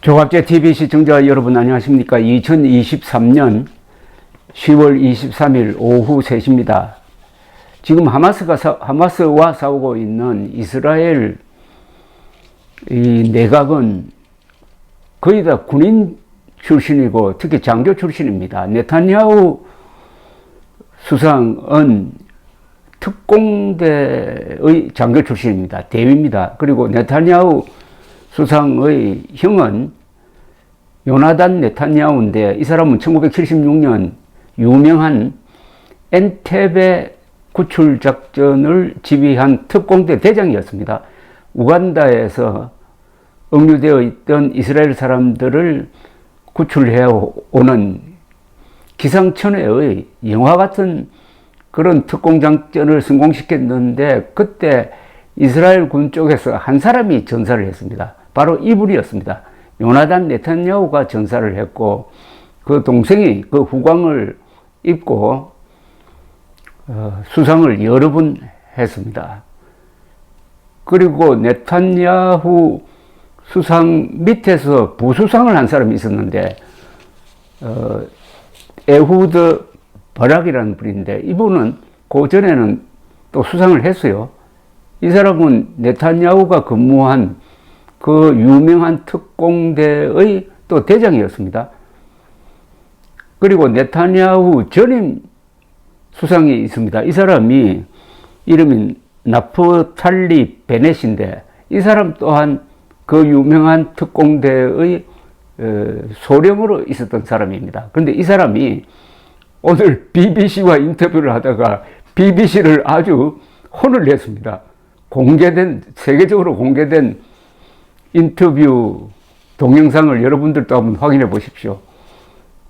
조갑제 TV 시청자 여러분 안녕하십니까? 2023년 10월 23일 오후 3시입니다. 지금 하마스와 싸우고 있는 이스라엘 이 내각은 거의 다 군인 출신이고 특히 장교 출신입니다. 네타냐후 수상은 특공대의 장교 출신입니다. 대위입니다. 그리고 네타냐후 수상의 형은 요나단 네타냐후인데 이 사람은 1976년 유명한 엔테베 구출작전을 지휘한 특공대 대장이었습니다. 우간다에서 억류되어 있던 이스라엘 사람들을 구출해 오는 기상천외의 영화 같은 그런 특공작전을 성공시켰는데 그때 이스라엘 군 쪽에서 한 사람이 전사를 했습니다. 바로 이분이었습니다. 요나단 네타냐후가 전사를 했고 그 동생이 그 후광을 입고 수상을 여러 번 했습니다. 그리고 네타냐후 수상 밑에서 부수상을 한 사람이 있었는데 에후드 바락이라는 분인데 이분은 그 전에는 또 수상을 했어요. 이 사람은 네타냐후가 근무한 그 유명한 특공대의 또 대장이었습니다. 그리고 네타냐후 전임 수상이 있습니다. 이 사람이 이름이 나프탈리 베넷인데 이 사람 또한 그 유명한 특공대의 소령으로 있었던 사람입니다. 그런데 이 사람이 오늘 BBC와 인터뷰를 하다가 BBC를 아주 혼을 냈습니다. 세계적으로 공개된 인터뷰 동영상을 여러분들도 한번 확인해 보십시오.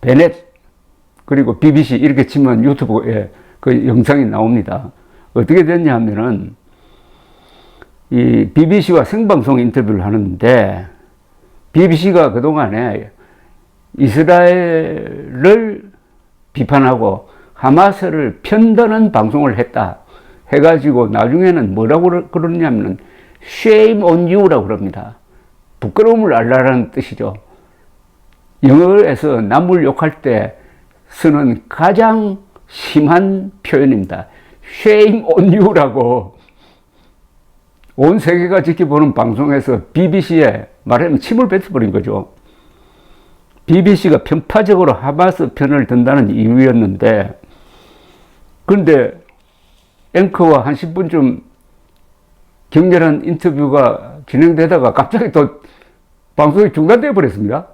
베넷 그리고 BBC 이렇게 치면 유튜브에 그 영상이 나옵니다. 어떻게 됐냐 하면은 이 BBC와 생방송 인터뷰를 하는데 BBC가 그동안에 이스라엘을 비판하고 하마스를 편드는 방송을 했다 해가지고 나중에는 뭐라고 그러냐면 shame on you라고 그럽니다. 부끄러움을 알라라는 뜻이죠. 영어에서 남을 욕할 때 쓰는 가장 심한 표현입니다. shame on you라고 온 세계가 지켜보는 방송에서 BBC에 말하면 침을 뱉어버린 거죠. BBC가 편파적으로 하마스 편을 든다는 이유였는데 그런데 앵커와 한 10분쯤 격렬한 인터뷰가 진행되다가 갑자기 또 방송이 중단되어 버렸습니다.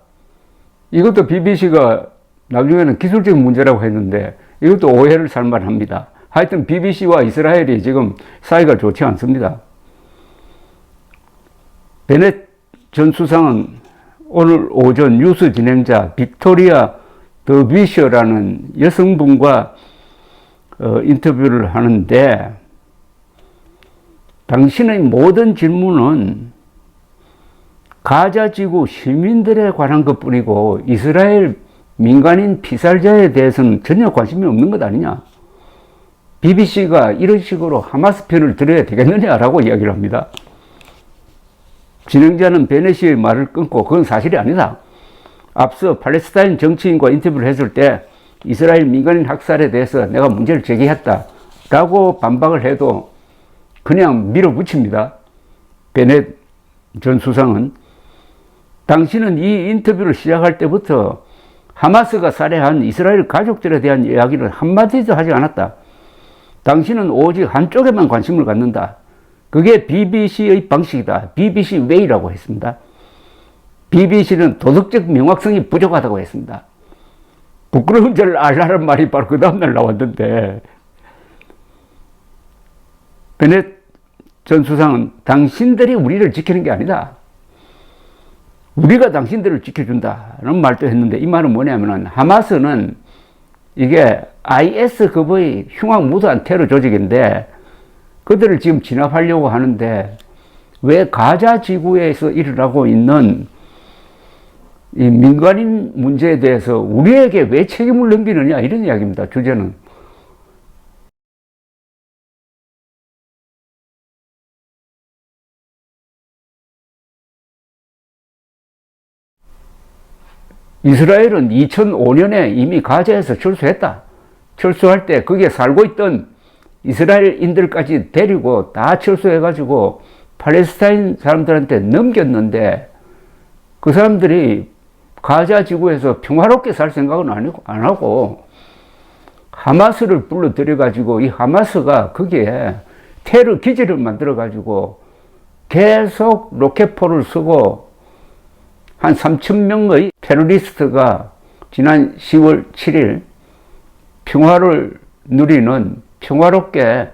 이것도 BBC가 나중에는 기술적인 문제라고 했는데 이것도 오해를 살만합니다. 하여튼 BBC와 이스라엘이 지금 사이가 좋지 않습니다. 베넷 전 수상은 오늘 오전 뉴스 진행자 빅토리아 더비셔라는 여성분과 인터뷰를 하는데 당신의 모든 질문은 가자 지구 시민들에 관한 것 뿐이고 이스라엘 민간인 피살자에 대해서는 전혀 관심이 없는 것 아니냐. BBC가 이런 식으로 하마스 편을 들어야 되겠느냐라고 이야기를 합니다. 진행자는 베넷의 말을 끊고 그건 사실이 아니다. 앞서 팔레스타인 정치인과 인터뷰를 했을 때 이스라엘 민간인 학살에 대해서 내가 문제를 제기했다라고 반박을 해도 그냥 밀어붙입니다. 베넷 전 수상은 당신은 이 인터뷰를 시작할 때부터 하마스가 살해한 이스라엘 가족들에 대한 이야기를 한마디도 하지 않았다. 당신은 오직 한쪽에만 관심을 갖는다. 그게 BBC의 방식이다. BBC 웨이라고 했습니다. BBC는 도덕적 명확성이 부족하다고 했습니다. 부끄러운 줄 알라는 말이 바로 그 다음날 나왔는데 베넷 전 수상은 당신들이 우리를 지키는 게 아니다. 우리가 당신들을 지켜준다는 말도 했는데 이 말은 뭐냐면은 하마스는 이게 IS급의 흉악무도한 테러 조직인데 그들을 지금 진압하려고 하는데 왜 가자 지구에서 일어나고 있는 이 민간인 문제에 대해서 우리에게 왜 책임을 넘기느냐 이런 이야기입니다. 주제는. 이스라엘은 2005년에 이미 가자에서 철수했다. 철수할 때 거기에 살고 있던 이스라엘인들까지 데리고 다 철수해가지고 팔레스타인 사람들한테 넘겼는데 그 사람들이 가자 지구에서 평화롭게 살 생각은 안 하고 하마스를 불러들여가지고 이 하마스가 거기에 테러 기지를 만들어가지고 계속 로켓포를 쏘고 한 3,000명의 테러리스트가 지난 10월 7일 평화를 누리는 평화롭게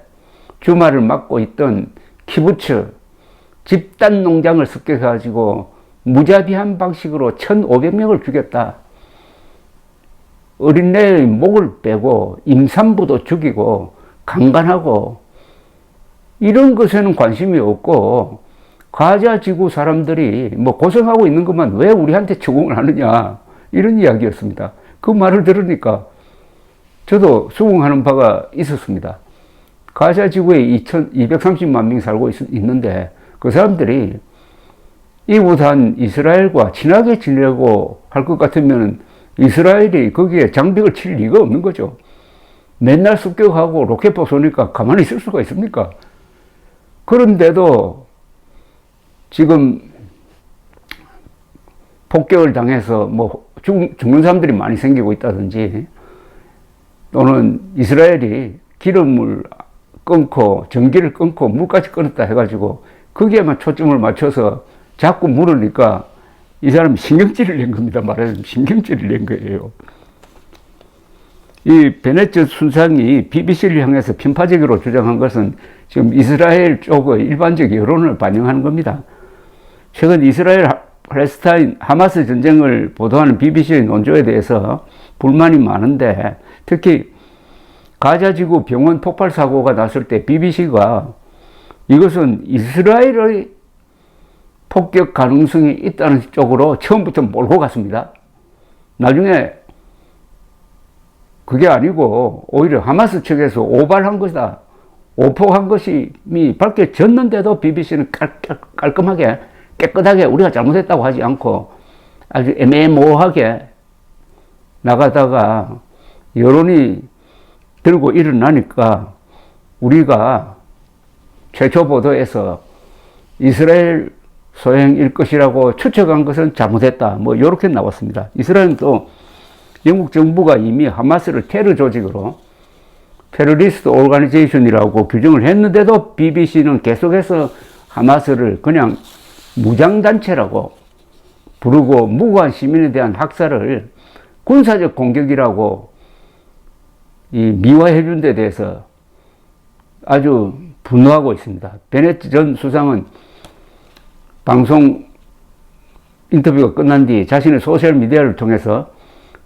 주말을 맞고 있던 키부츠 집단 농장을 습격해가지고 무자비한 방식으로 1,500명을 죽였다. 어린애의 목을 빼고 임산부도 죽이고 강간하고 이런 것에는 관심이 없고 가자 지구 사람들이 뭐 고생하고 있는 것만 왜 우리한테 추궁을 하느냐 이런 이야기였습니다. 그 말을 들으니까 저도 수긍하는 바가 있었습니다. 가자 지구에 230만 명이 살고 있는데 그 사람들이 이웃한 이스라엘과 친하게 지내고 할 것 같으면 이스라엘이 거기에 장벽을 칠 리가 없는 거죠. 맨날 습격하고 로켓포 쏘니까 가만히 있을 수가 있습니까? 그런데도 지금 폭격을 당해서 뭐 죽는 사람들이 많이 생기고 있다든지 또는 이스라엘이 기름을 끊고 전기를 끊고 물까지 끊었다 해가지고 거기에만 초점을 맞춰서 자꾸 물으니까 이 사람이 신경질을 낸 겁니다. 말하자면 신경질을 낸 거예요. 이 베네츠 순상이 BBC를 향해서 편파적으로 주장한 것은 지금 이스라엘 쪽의 일반적 여론을 반영하는 겁니다. 최근 이스라엘 팔레스타인 하마스 전쟁을 보도하는 BBC의 논조에 대해서 불만이 많은데 특히 가자지구 병원 폭발 사고가 났을 때 BBC가 이것은 이스라엘의 폭격 가능성이 있다는 쪽으로 처음부터 몰고 갔습니다. 나중에 그게 아니고 오히려 하마스 측에서 오발한 것이다. 오폭한 것이 밝혀졌는데도 BBC는 깔끔하게 깨끗하게 우리가 잘못했다고 하지 않고 아주 애매모호하게 나가다가 여론이 들고 일어나니까 우리가 최초 보도에서 이스라엘 소행일 것이라고 추측한 것은 잘못했다. 뭐 이렇게 나왔습니다. 이스라엘은 또 영국 정부가 이미 하마스를 테러 조직으로 테러리스트 오르가니제이션이라고 규정을 했는데도 BBC는 계속해서 하마스를 그냥 무장단체라고 부르고 무고한 시민에 대한 학살을 군사적 공격이라고 미화해 준 데 대해서 아주 분노하고 있습니다. 베네트 전 수상은 방송 인터뷰가 끝난 뒤 자신의 소셜미디어를 통해서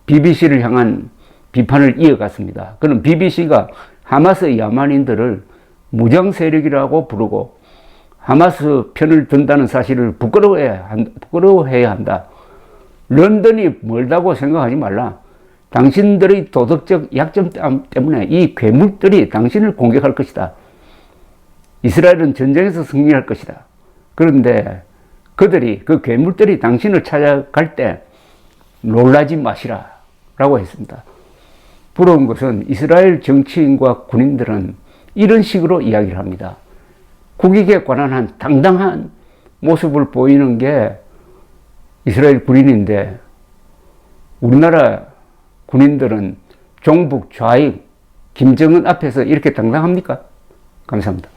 BBC를 향한 비판을 이어갔습니다. 그는 BBC가 하마스 야만인들을 무장 세력이라고 부르고 하마스 편을 든다는 사실을 부끄러워해야 한다. 런던이 멀다고 생각하지 말라. 당신들의 도덕적 약점 때문에 이 괴물들이 당신을 공격할 것이다. 이스라엘은 전쟁에서 승리할 것이다. 그런데 그 괴물들이 당신을 찾아갈 때 놀라지 마시라 라고 했습니다. 부러운 것은 이스라엘 정치인과 군인들은 이런 식으로 이야기를 합니다. 국익에 관한 한 당당한 모습을 보이는 게 이스라엘 군인인데 우리나라 군인들은 종북 좌익 김정은 앞에서 이렇게 당당합니까? 감사합니다.